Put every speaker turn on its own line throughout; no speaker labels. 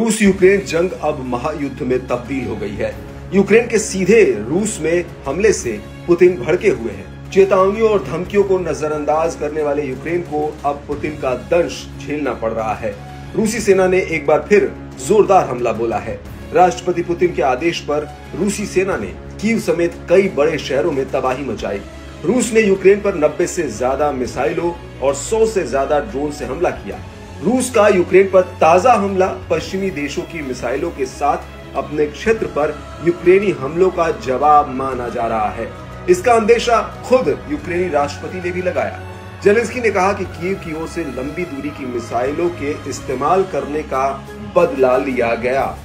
रूस यूक्रेन जंग अब महायुद्ध में तब्दील हो गई है। यूक्रेन के सीधे रूस में हमले से पुतिन भड़के हुए हैं। चेतावनियों और धमकियों को नजरअंदाज करने वाले यूक्रेन को अब पुतिन का दंश झेलना पड़ रहा है। रूसी सेना ने एक बार फिर जोरदार हमला बोला है। राष्ट्रपति पुतिन के आदेश पर रूसी सेना ने कीव समेत कई बड़े शहरों में तबाही मचाई। रूस ने यूक्रेन पर 90 से ज्यादा मिसाइलों और 100 से ज्यादा ड्रोन से हमला किया। रूस का यूक्रेन पर ताजा हमला पश्चिमी देशों की मिसाइलों के साथ अपने क्षेत्र पर यूक्रेनी हमलों का जवाब माना जा रहा है। इसका अंदेशा खुद यूक्रेनी राष्ट्रपति ने भी लगाया। जेलेंस्की ने कहा कि कीव की ओर से लंबी दूरी की मिसाइलों के इस्तेमाल करने का बदला लिया गया।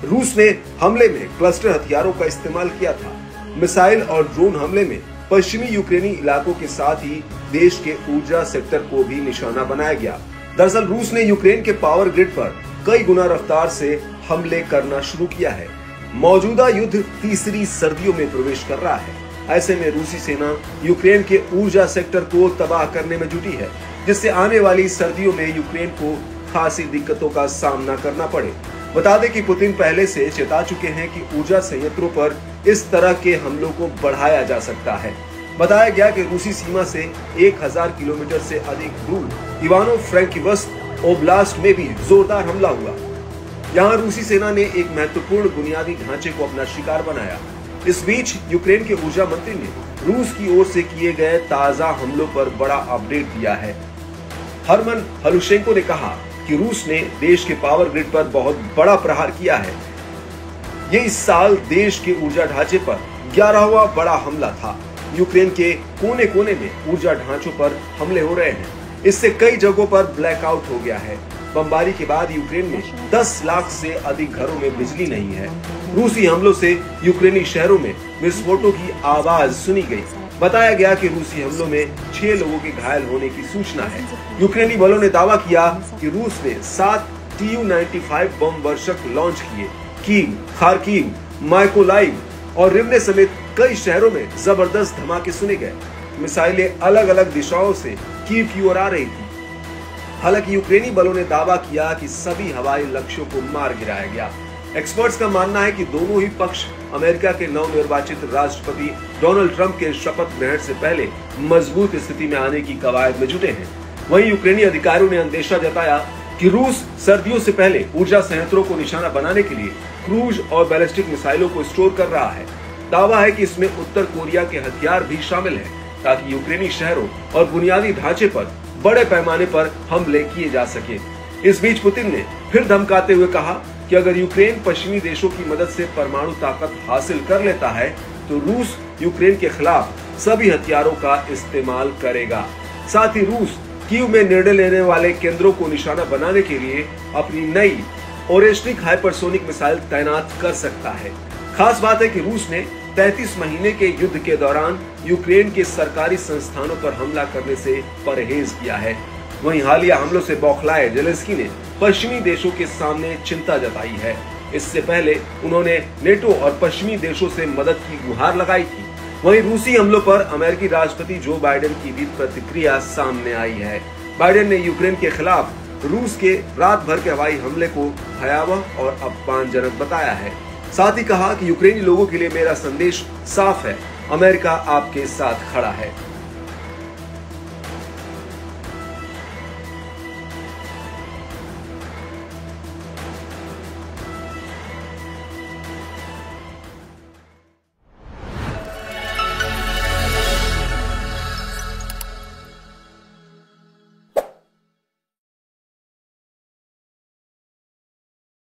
रूस ने हमले में क्लस्टर हथियारों का इस्तेमाल किया था। मिसाइल और ड्रोन हमले में पश्चिमी यूक्रेनी इलाकों के साथ ही देश के ऊर्जा सेक्टर को भी निशाना बनाया गया। दरअसल रूस ने यूक्रेन के पावर ग्रिड पर कई गुना रफ्तार से हमले करना शुरू किया है। मौजूदा युद्ध तीसरी सर्दियों में प्रवेश कर रहा है। ऐसे में रूसी सेना यूक्रेन के ऊर्जा सेक्टर को तबाह करने में जुटी है, जिससे आने वाली सर्दियों में यूक्रेन को खासी दिक्कतों का सामना करना पड़े। बता दें कि पुतिन पहले से चेता चुके हैं कि ऊर्जा संयंत्रों पर इस तरह के हमलों को बढ़ाया जा सकता है। बताया गया कि रूसी सीमा से 1000 किलोमीटर से अधिक दूर इवानो-फ्रैंकिव्स्क ओब्लास्ट में भी जोरदार हमला हुआ। यहाँ रूसी सेना ने एक महत्वपूर्ण बुनियादी ढांचे को अपना शिकार बनाया। इस बीच यूक्रेन के ऊर्जा मंत्री ने रूस की ओर से किए गए ताजा हमलों पर बड़ा अपडेट दिया है। हरमन हलुशेंको ने कहा कि रूस ने देश के पावर ग्रिड पर बहुत बड़ा प्रहार किया है। ये इस साल देश के ऊर्जा ढांचे पर 11वां बड़ा हमला था। यूक्रेन के कोने कोने में ऊर्जा ढांचों पर हमले हो रहे हैं। इससे कई जगहों पर ब्लैकआउट हो गया है। बमबारी के बाद यूक्रेन में 10 लाख से अधिक घरों में बिजली नहीं है। रूसी हमलों से यूक्रेनी शहरों में विस्फोटों की आवाज सुनी गई। बताया गया कि रूसी हमलों में 6 लोगों के घायल होने की सूचना है। यूक्रेनी बलों ने दावा किया कि रूस ने 7 Tu-95 बम वर्षक लॉन्च किए। कीव, खार्किव, माइकोलाइव और रिवने समेत कई शहरों में जबरदस्त धमाके सुने गए। मिसाइलें अलग अलग दिशाओं से कीव की ओर आ रही थी। हालांकि यूक्रेनी बलों ने दावा किया कि सभी हवाई लक्ष्यों को मार गिराया गया। एक्सपर्ट्स का मानना है कि दोनों ही पक्ष अमेरिका के नवनिर्वाचित राष्ट्रपति डोनाल्ड ट्रंप के शपथ ग्रहण से पहले मजबूत स्थिति में आने की कवायद में जुटे हैं। वहीं यूक्रेनी अधिकारियों ने अंदेशा जताया कि रूस सर्दियों से पहले ऊर्जा संयंत्रों को निशाना बनाने के लिए क्रूज और बैलिस्टिक मिसाइलों को स्टोर कर रहा है। दावा है कि इसमें उत्तर कोरिया के हथियार भी शामिल हैं, ताकि यूक्रेनी शहरों और बुनियादी ढांचे पर बड़े पैमाने पर हमले किए जा सके। इस बीच पुतिन ने फिर धमकाते हुए कहा कि अगर यूक्रेन पश्चिमी देशों की मदद से परमाणु ताकत हासिल कर लेता है तो रूस यूक्रेन के खिलाफ सभी हथियारों का इस्तेमाल करेगा। साथ ही रूस कीव में निर्णय लेने वाले केंद्रों को निशाना बनाने के लिए अपनी नई ओरेस्निक हाइपरसोनिक मिसाइल तैनात कर सकता है। खास बात है कि रूस ने 33 महीने के युद्ध के दौरान यूक्रेन के सरकारी संस्थानों पर हमला करने से परहेज किया है। वहीं हालिया हमलों से बौखलाए जेलेंस्की ने पश्चिमी देशों के सामने चिंता जताई है। इससे पहले उन्होंने नेटो और पश्चिमी देशों से मदद की गुहार लगाई थी। वहीं रूसी हमलों पर अमेरिकी राष्ट्रपति जो बाइडेन की भी प्रतिक्रिया सामने आई है। बाइडेन ने यूक्रेन के खिलाफ रूस के रात भर के हवाई हमले को भयावह और अपमानजनक बताया है। साथ ही कहा कि यूक्रेनी लोगों के लिए मेरा संदेश साफ है, अमेरिका आपके साथ खड़ा है।